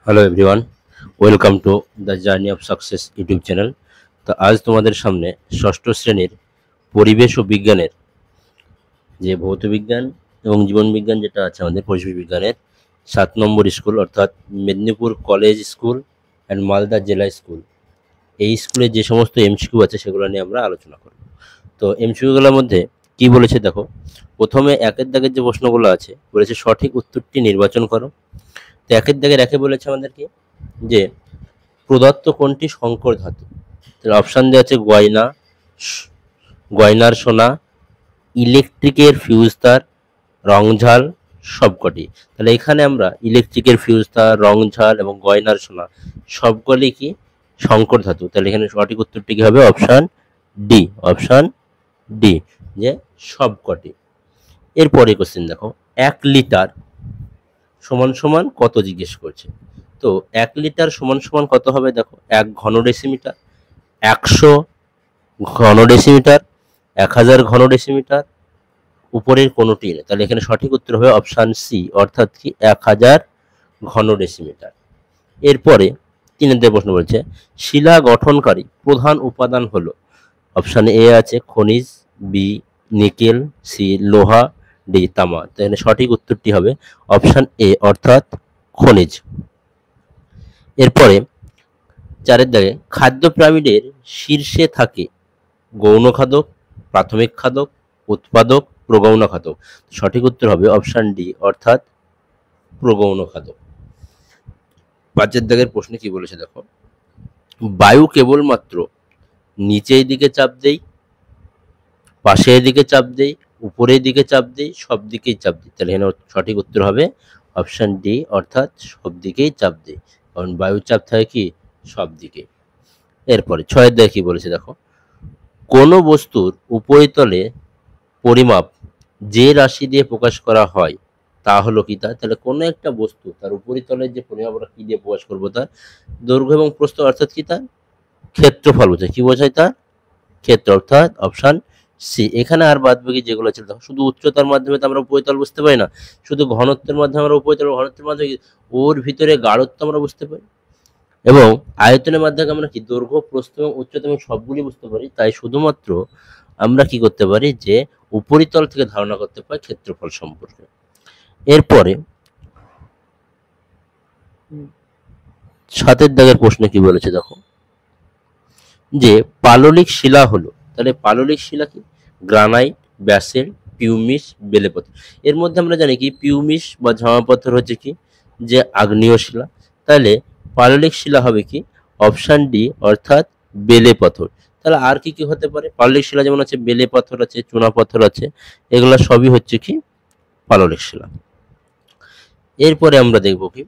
Hello everyone, welcome to the journey of success YouTube channel. তো আজ তোমাদের সামনে ষষ্ঠ শ্রেণীর পরিবেশ ও বিজ্ঞানের যে ভৌত বিজ্ঞান এবং জীবন বিজ্ঞান যেটা আছে আমাদের পরিবেশ বিজ্ঞানের 7 নম্বর স্কুল অর্থাৎ Medinipur college school and Malda জেলা স্কুল, এই স্কুলে যে সমস্ত এমসিকিউ আছে সেগুলো নিয়ে আমরা আলোচনা করব। তো এমসিকিউগুলোর মধ্যে কি বলেছে দেখো। প্রথমে একের দাগের যে প্রশ্নগুলো আছে বলেছে সঠিক উত্তরটি নির্বাচন করো। তো একের দাগের একে বলেছে আমাদেরকে যে প্রদত্ত কোনটি সংকর ধাতু। তাহলে অপশান দেওয়া আছে গয়না, গয়নার সোনা, ইলেকট্রিকের ফিউজ তার, রংঝাল, সবকটি। তাহলে এখানে আমরা ইলেকট্রিকের ফিউজ তার, রংঝাল এবং গয়নার সোনা সবগুলি কি সংকর ধাতু। তাহলে এখানে সঠিক উত্তরটি কি হবে? অপশান ডি, অপশান ডি, যে সবকটি। এরপরে কোশ্চেন দেখো, 1 লিটার সমান সমান কত জিজ্ঞেস করছে। তো 1 লিটার সমান সমান কত হবে দেখো, 1 ঘন ডেসিমিটার, 100 ঘন ডেসিমিটার, 1000 ঘন ডেসিমিটার, উপরের কোনোটি নেই। তাহলে এখানে সঠিক উত্তর হবে অপশান সি, অর্থাৎ কি 1000 ঘন ডেসিমিটার। এরপরে 3 প্রশ্ন বলছে শিলা গঠনকারী প্রধান উপাদান হলো। অপশান এ আছে খনিজ, বি নিকেল, সি লোহা, ডি তামা। তাহলে সঠিক উত্তরটি হবে অপশান এ, অর্থাৎ খনিজ। এরপরে 4 দাগে খাদ্য পিরামিডের শীর্ষে থাকে গৌণ খাদক, প্রাথমিক খাদক, উৎপাদক, প্রগৌণ খাদক। সঠিক উত্তর হবে অপশান ডি, অর্থাৎ প্রগৌণ খাদক। 5 দাগের প্রশ্নে কি বলেছে দেখো, বায়ু কেবলমাত্র নিচের দিকে চাপ দেই, পাশের দিকে চাপ দেই, উপরের দিকে চাপ দেই, সব দিকেই চাপ দিই। তাহলে এখানে সঠিক উত্তর হবে অপশান ডি, অর্থাৎ সব দিকেই চাপ দেই, কারণ বায়ুর চাপ থাকে কি সব দিকে। এরপরে 6 দাগে কি বলেছে দেখো, কোনো বস্তুর উপরিতলে পরিমাপ যে রাশি দিয়ে প্রকাশ করা হয় তা হলো কি তা। তাহলে কোনো একটা বস্তু তার উপরিতলের যে পরিমাপ আমরা কি দিয়ে প্রকাশ করবো, তার দৈর্ঘ্য এবং প্রস্থ, অর্থাৎ কি তার ক্ষেত্রফল বোঝায়। কি বোঝায়? তার ক্ষেত্র, অর্থাৎ অপশান সি। এখানে আর বাদ বাকি যেগুলো ছিল দেখো, শুধু উচ্চতার মাধ্যমে তো আমরা উপরিতল বুঝতে পারি না, শুধু ঘনত্বের মাধ্যমে আমরা উপরিতল, ঘনত্বের মাধ্যমে ওর ভিতরে গাঢ়ত্ব আমরা বুঝতে পারি, এবং আয়তনের মাধ্যমে আমরা কি দৈর্ঘ্য, প্রস্থ এবং উচ্চতা এবং সবগুলি বুঝতে পারি। তাই শুধুমাত্র আমরা কি করতে পারি, যে উপরিতল থেকে ধারণা করতে পারি ক্ষেত্রফল সম্পর্কে। এরপরে 7 দাগের প্রশ্নে কি বলেছে দেখো, যে পাললিক শিলা হলো। তাহলে পাললিক শিলা কি? গ্রানাইট, ব্যাসেল্ট, পিউমিস, বেলে পাথর। এর মধ্যে আমরা জানি কি পিউমিস বা ঝামা পাথর হচ্ছে কি যে আগ্নেয় শিলা। তাহলে পাললিক শিলা হবে কি অপশান ডি, অর্থাৎ বেলে পাথর। তাহলে আর কি কি হতে পারে? পাললিক শিলা যেমন আছে বেলে পাথর আছে, চুনা পাথর আছে, এগুলা সবই হচ্ছে কি পাললিক শিলা। এরপরে আমরা দেখব কি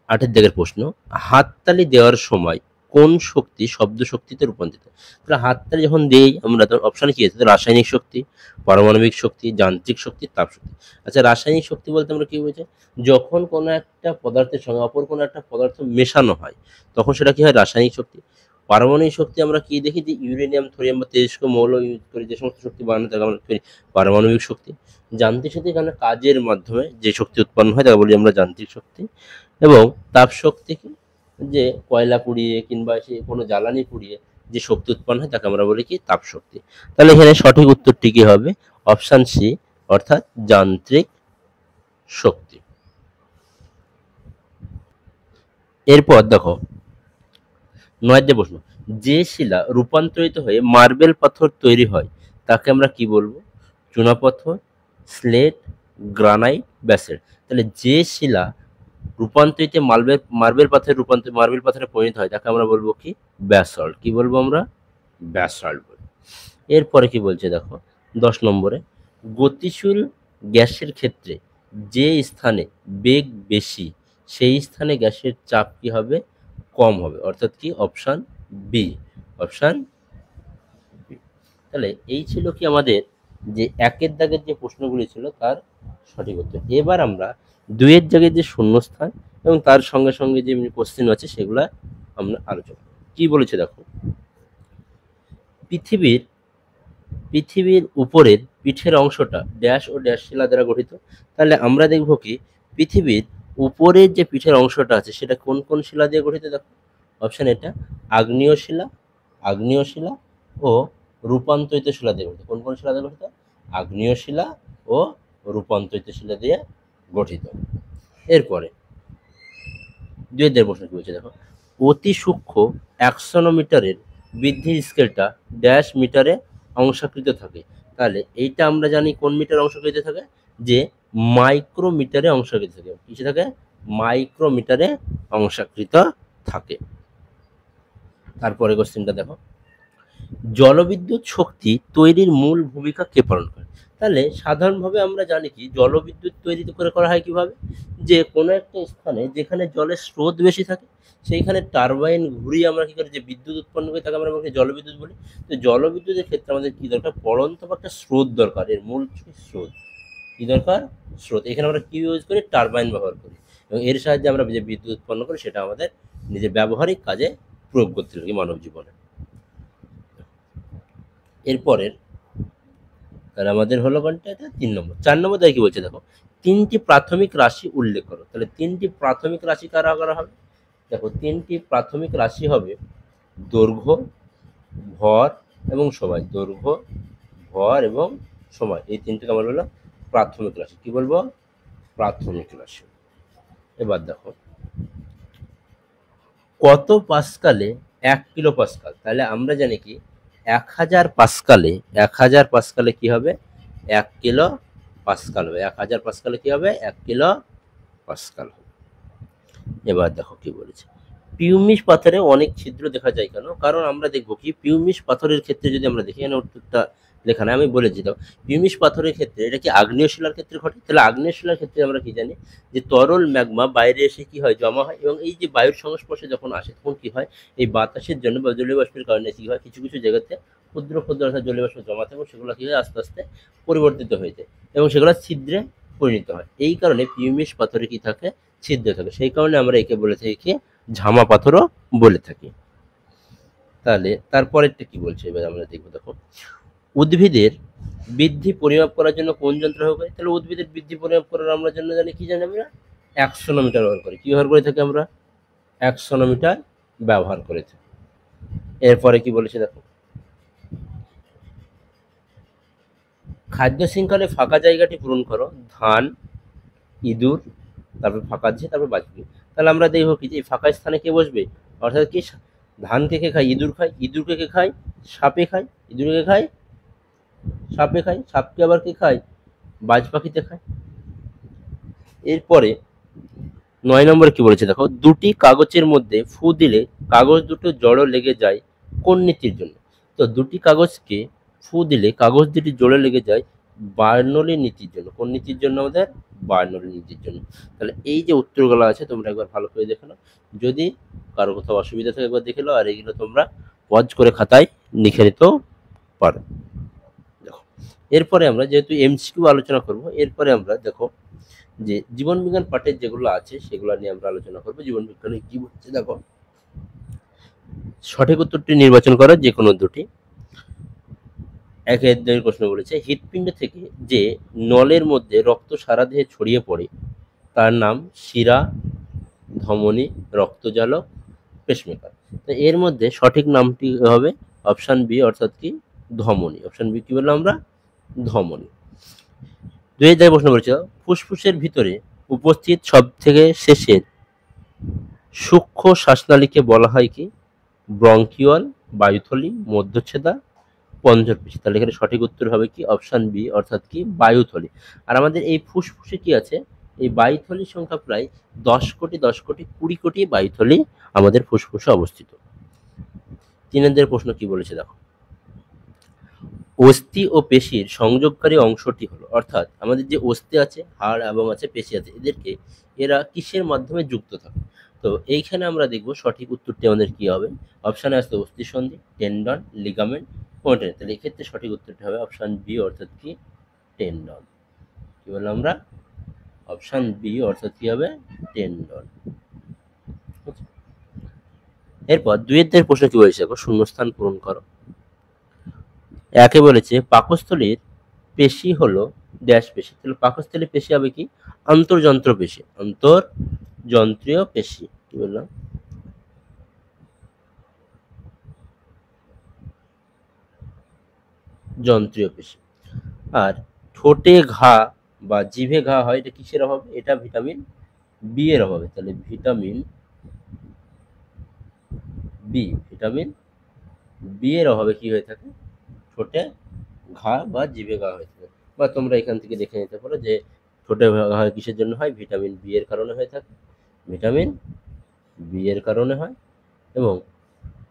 8 দাগের প্রশ্ন, হাততালি দেওয়ার সময় কোন শক্তি শব্দ শক্তিতে রূপান্তরিত? তাহলে হাততালি যখন দেই আমরা, তখন অপশানে কি আছে? রাসায়নিক শক্তি, পারমাণবিক শক্তি, যান্ত্রিক শক্তি, তাপ শক্তি। আচ্ছা, রাসায়নিক শক্তি বলতে আমরা কি বুঝি? যখন কোনো একটা পদার্থের সঙ্গে অপর কোনো একটা পদার্থ মেশানো হয় তখন সেটা কি হয়? রাসায়নিক শক্তি। পারমাণবিক শক্তি আমরা কি দেখি, যে ইউরেনিয়াম, থোরিয়াম বা তেজস্ক্রিয় মৌল ইউজ করে যে সমস্ত শক্তি বানানো থাকে আমরা পারমাণবিক শক্তি। যান্ত্রিক শক্তি কারণে কাজের মাধ্যমে যে শক্তি উৎপন্ন হয় তাকে বলি আমরা যান্ত্রিক শক্তি। এবং তাপ শক্তি কি, যে কয়লা পুড়িয়ে কিংবা সে কোনো জ্বালানি পুড়িয়ে যে শক্তি উৎপন্ন হয় তাকে আমরা বলি কি তাপ শক্তি। তাহলে এখানে সঠিক উত্তরটি কি হবে? অপশান সি, অর্থাৎ যান্ত্রিক শক্তি। এরপর দেখো 9 প্রশ্ন, যে শিলা রূপান্তরিত হয়ে মার্বেল পাথর তৈরি হয় তাকে আমরা কি বলবো? চুনাপাথর, স্লেট, গ্রানাইট, ব্যাসেল্ট। তাহলে যে শিলা রূপান্তরিত মার্বেল পাথরে পরিণত হয় তাকে আমরা বলবো কি ব্যাসল্ট। কি বলবো আমরা? ব্যাসল্ট বলবো। এরপরে কি বলছে দেখো 10 নম্বরে, গতিশীল গ্যাসের ক্ষেত্রে যে স্থানে বেগ বেশি সেই স্থানে গ্যাসের চাপ কি হবে? কম হবে, অর্থাৎ কি অপশান বি, অপশান বি। তাহলে এই ছিল কি আমাদের যে 1 দাগের যে প্রশ্নগুলি ছিল তার সঠিক উত্তর। এবার আমরা 2 দাগের যে শূন্যস্থান এবং তার সঙ্গে সঙ্গে যে কোশ্চেন আছে সেগুলা আমরা আলোচনা করব। কি বলেছে দেখো, পৃথিবীর উপরের পিঠের অংশটা ড্যাশ ও ড্যাশ শিলা দ্বারা গঠিত। তাহলে আমরা দেখব কি পৃথিবীর উপরের যে পিঠের অংশটা আছে সেটা কোন কোন শিলা দিয়ে গঠিত দেখো। অপশন এটা আগ্নেয় শিলা ও রূপান্তরিত শিলা দিয়ে গঠিত। কোন কোন শিলা দিয়ে গঠিত? আগ্নেয় শিলা ও রূপান্তরিত শিলা দিয়ে গঠিত। এরপরে 2 প্রশ্ন কি বলছে দেখো, অতি সূক্ষ্ম 100 ন্যানোমিটারের বৃদ্ধির স্কেলটা ড্যাশ মিটারে অংশাকৃত থাকে। তাহলে এইটা আমরা জানি কোন মিটার অংশাকৃত থাকে, যে মাইক্রোমিটারে অংশাকৃত থাকে। কিসে থাকে? মাইক্রোমিটারে অংশাকৃত থাকে। তারপরে কোশ্চেনটা দেখো, জলবিদ্যুৎ শক্তি তৈরির মূল ভূমিকা কে পালন করে? তাহলে সাধারণভাবে আমরা জানি কি জলবিদ্যুৎ তৈরি করে করা হয় কিভাবে, যে কোনো একটা স্থানে যেখানে জলের স্রোত বেশি থাকে সেইখানে টারবাইন ঘুরিয়ে আমরা কি করি, যে বিদ্যুৎ উৎপন্ন করে থাকে আমরা জলবিদ্যুৎ বলি। তো জলবিদ্যুতের ক্ষেত্রে আমাদের কি দরকার? পড়ন্ত বা একটা স্রোত দরকার। এর মূল স্রোত কি দরকার? স্রোত। এখানে আমরা কি ইউজ করি? টারবাইন ব্যবহার করি, এবং এর সাহায্যে আমরা যে বিদ্যুৎ উৎপন্ন করি সেটা আমাদের নিজের ব্যবহারিক কাজে প্রয়োগ করতে লাগি মানব জীবনে। এরপরের তাহলে আমাদের হলো কোনটা? এটা 3 নম্বর। 4 নম্বর কি বলছে দেখো, 3টি প্রাথমিক রাশি উল্লেখ করো। তাহলে 3টি প্রাথমিক রাশি কারা কারা হবে? দেখো 3টি প্রাথমিক রাশি হবে দৈর্ঘ্য, ভর এবং সময়। দৈর্ঘ্য, ভর এবং সময়, এই 3টিকে আমরা বললাম প্রাথমিক রাশি। কি বলবো? প্রাথমিক রাশি। এবার দেখো কত পাস্কালে 1 কিলো পাস্কাল? তাহলে আমরা জানি কি 1000 পাস্কালে কি হবে? 1 কিলো পাস্কাল হবে। 1000 পাস্কালে কি হবে? 1 কিলো পাস্কাল হবে। এবার দেখো কি বলেছে, পিউমিস পাথরে অনেক ছিদ্র দেখা যায় কেন? কারণ আমরা দেখবো কি পিউমিস পাথরের ক্ষেত্রে যদি আমরা দেখি, এখানে উত্তরটা লেখা নেই, আমি বলেছি দাও। পিউমিস পাথরের ক্ষেত্রে এটা কি আগ্নেয় শিলার ক্ষেত্রে ঘটে? তাহলে আগ্নেয় শিলার ক্ষেত্রে আমরা কি জানি, যে তরল ম্যাগমা বাইরে এসে কি হয়? জমা হয়, এবং এই যে বায়ুর সংস্পর্শে যখন আসে তখন কি হয়? এই বাতাসের জন্য বা জলীয় বাষ্পের কারণে কি হয়? কিছু কিছু জায়গাতে ক্ষুদ্র ক্ষুদ্র অর্থাৎ জলীয় বাষ্প জমা থাকে, এবং সেগুলো কি হয়? আস্তে আস্তে পরিবর্তিত হয়ে যায় এবং সেগুলো ছিদ্রে পরিণত হয়। এই কারণে পিউমিস পাথরে কি থাকে? ছিদ্র থাকে। সেই কারণে আমরা একে বলে থাকি ঝামা পাথরও বলে থাকি। তাহলে তারপরেরটা কি বলছে এবার আমরা দেখবো। দেখো উদ্ভিদের বৃদ্ধি পরিমাপ করার জন্য কোন যন্ত্র ব্যবহার করি? তাহলে উদ্ভিদের বৃদ্ধি পরিমাপ করার আমরা জন্য জানি কি জানি? আমরা 100 ন্যানোমিটার ব্যবহার করি। কি ব্যবহার করে থাকি আমরা? 100 ন্যানোমিটার ব্যবহার করে থাকি। এরপরে কি বলেছে দেখো, খাদ্য শৃঙ্খলে ফাঁকা জায়গাটি পূরণ করো। ধান, ইঁদুর, তারপর ফাঁকা আছে, তারপর বাজবে। তাহলে আমরা দেখবো কি যে ফাঁকা স্থানে কে বসবে? অর্থাৎ কি ধানকে কে খায়? ইঁদুর খায়। ইঁদুরকে কে খায়? সাপে খায়। ইঁদুরকে খায়? সাপে খায়। সাপকে আবার কে খায়? বাজ পাখিতে খায়। এরপরে 9 নম্বরে কি বলেছে দেখো, দুটি কাগজের মধ্যে ফু দিলে কাগজ দুটো জড়ো লেগে যায় কোন নীতির জন্য? তো দুটি কাগজকে ফু দিলে কাগজ দুটি জোড়ে লেগে যায় বার্নৌলি নীতির জন্য। কোন নীতির জন্য? আমাদের বার্নৌলি নীতির জন্য। তাহলে এই যে উত্তরগুলো আছে তোমরা একবার ভালো করে দেখে নাও, যদি কারো কোথাও অসুবিধা থাকে একবার দেখে নাও, আর এগুলো তোমরা পজ করে খাতায় লিখে নিতেও পারো। দেখো এরপরে আমরা যেহেতু এমসিকিউ আলোচনা করব, এরপরে আমরা দেখো যে জীবন বিজ্ঞান পাঠের যেগুলো আছে সেগুলো নিয়ে আমরা আলোচনা করবো। জীবন বিজ্ঞানে কি বলছে দেখো, সঠিক উত্তরটি নির্বাচন করো যে কোনো দুটি। 1-2 প্রশ্ন বলেছে, হৃৎপিণ্ড থেকে যে নলের মধ্যে রক্ত সারা দেহে ছড়িয়ে পড়ে তার নাম শিরা, ধমনী, রক্তজালক, পেসমেকার। তো এর মধ্যে সঠিক নামটি হবে অপশন বি, অর্থাৎ কি ধমনী। অপশন বি কি বললাম আমরা? ধমনী। 2 প্রশ্ন বলেছে, ফুসফুসের ভিতরে উপস্থিত সব থেকে শেষের সূক্ষ্ম শ্বাসনালীকে বলা হয় কি? ব্রঙ্কিওল, বায়ুথলি, মধ্যচ্ছেদা, পঞ্জরপেশী। তাহলে এখানে সঠিক উত্তর হবে কি? অপশন বি, অর্থাৎ কি বায়ুথলি। আর আমাদের এই ফুসফুসে কি আছে? এই বায়ুথলির সংখ্যা প্রায় 10 কোটি 20 কোটি বায়ুথলি আমাদের ফুসফুসে অবস্থিত। 3 প্রশ্ন কি বলেছে দেখো, অস্থি ও পেশির সংযোগকারী অংশটি হলো, অর্থাৎ আমাদের যে অস্থি আছে, হাড় এবং আছে পেশি আছে, এরা কিসের মাধ্যমে যুক্ত থাকে? তো এইখানে আমরা দেখব সঠিক উত্তরটি আমাদের কি হবে। অপশানে আসছে অস্থিসন্ধি, টেন্ডন, লিগামেন্ট, কোনটা? তাহলে এক্ষেত্রে সঠিক উত্তরটি হবে অপশান বি, অর্থাৎ কি টেন্ডন। কি বললাম আমরা? অপশান বি, অর্থাৎ কি হবে? টেন্ডন। এরপর 2 প্রশ্ন কি বলেছে দেখো, শূন্যস্থান পূরণ করো। 1 বলেছে পাকস্থলীর পেশি হলো ড্যাশ পেশি, তাহলে পাকস্থলী পেশি হবে কি অন্তর্যন্ত্র পেশি, অন্তর্যন্ত্রীয় পেশি, কি বললাম যন্ত্রীয় পেশি। আর ঠোঁটে ঘা বা জিভে ঘা হয়, এটা কিসের অভাবে? এটা ভিটামিন বি এর অভাবে। তাহলে ভিটামিন ভিটামিন বি এর অভাবে কি হয়ে থাকে? ঠোঁটে ঘা বা জিভে ঘা হয়ে থাকে। বা তোমরা এখান থেকে দেখে নিতে পারো যে ঠোঁটে ঘা হয় কিসের জন্য হয়? ভিটামিন বি এর কারণে হয়ে থাকে, ভিটামিন বি এর কারণে হয়। এবং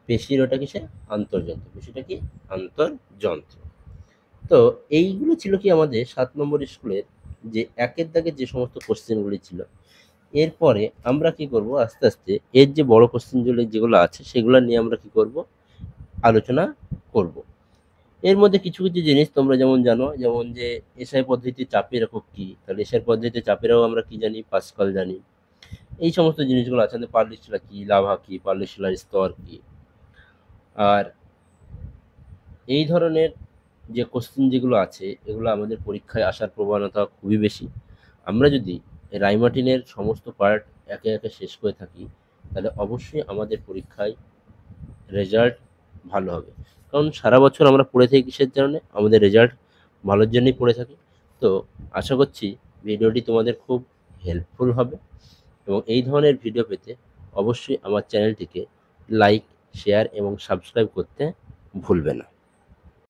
পেশির ওটা কিসে? আন্তর্যন্ত্র, পেশিটা কি আন্তর্যন্ত্র। তো এইগুলো ছিল কি আমাদের 7 নম্বর স্কুলের যে একের দাগের যে সমস্ত কোশ্চেনগুলি ছিল। এরপরে আমরা কি করব, আস্তে আস্তে এর যে বড় কোশ্চেনগুলো যেগুলো আছে সেগুলো নিয়ে আমরা কি করব, আলোচনা করব। এর মধ্যে কিছু কিছু জিনিস তোমরা যেমন জানো, যেমন যে এসআই পদ্ধতিতে চাপের একক কি, তাহলে এসআই পদ্ধতিতে চাপেরও আমরা কি জানি? পাস্কাল জানি। এই সমস্ত জিনিসগুলো আছে। আমাদের পাললিক শিলা কি, লাভা কি, পাললিক শিলার স্তর কি। আর এই ধরনের যে কোশ্চেন যেগুলো আছে এগুলো আমাদের পরীক্ষায় আসার প্রবণতা খুবই বেশি। আমরা যদি রাইমার্টিনের সমস্ত পার্ট একে একে শেষ করে থাকি তাহলে অবশ্যই আমাদের পরীক্ষায় রেজাল্ট ভালো হবে। কারণ সারা বছর আমরা পড়ে থাকি কিসের জন্য? আমাদের রেজাল্ট ভালোর জন্যই পড়ে থাকি। তো আশা করছি ভিডিওটি তোমাদের খুব হেল্পফুল হবে, এবং এই ধরনের ভিডিও পেতে অবশ্যই আমার চ্যানেলটিকে লাইক, শেয়ার এবং সাবস্ক্রাইব করতে ভুলবে না।